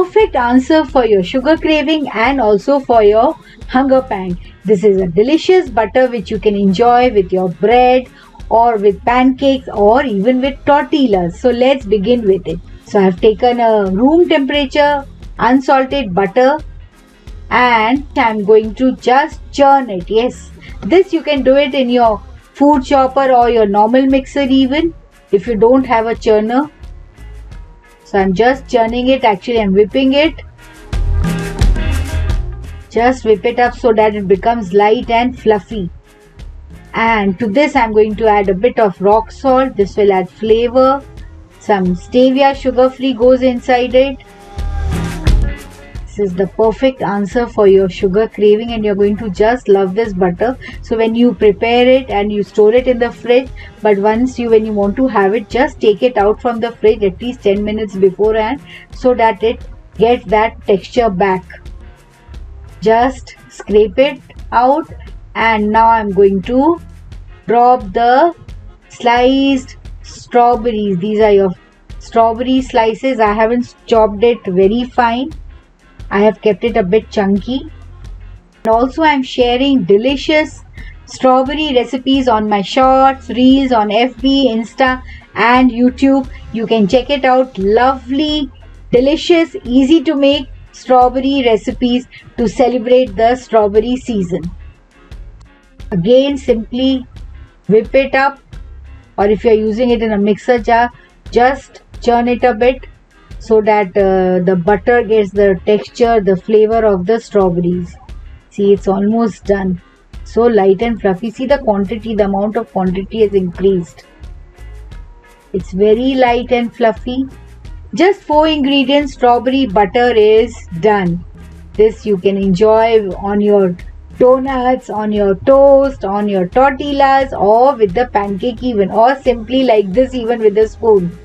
perfect answer for your sugar craving and also for your hunger pang. This is a delicious butter which you can enjoy with your bread or with pancakes or even with tortillas. So let's begin with it. So I have taken a room temperature unsalted butter and I'm going to just churn it. Yes, this you can do it in your food chopper or your normal mixer even if you don't have a churner. So I'm just churning it. Actually I'm whipping it. Just whip it up so that it becomes light and fluffy. And to this I'm going to add a bit of rock salt. This will add flavor. Some stevia sugar-free goes inside it. This is the perfect answer for your sugar craving and you're going to just love this butter. So when you prepare it and you store it in the fridge, but when you want to have it, just take it out from the fridge at least 10 minutes beforehand so that it gets that texture back. Just scrape it out and now I'm going to drop the sliced strawberries. These are your strawberry slices. I haven't chopped it very fine. I have kept it a bit chunky. And also I'm sharing delicious strawberry recipes on my shorts, reels on FB, Insta and YouTube. You can check it out. Lovely, delicious, easy to make strawberry recipes to celebrate the strawberry season. Again, simply whip it up, or if you are using it in a mixer jar, just churn it a bit so that the butter gets the texture, the flavor of the strawberries. See, it's almost done. So light and fluffy. See the quantity, the amount of quantity has increased. It's very light and fluffy. Just 4 ingredients strawberry butter is done. This you can enjoy on your donuts, on your toast, on your tortillas or with the pancake even, or simply like this even with a spoon.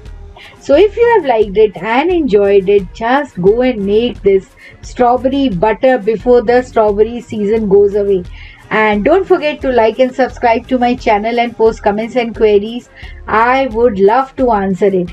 So if you have liked it and enjoyed it, just go and make this strawberry butter before the strawberry season goes away. And don't forget to like and subscribe to my channel and post comments and queries. I would love to answer it.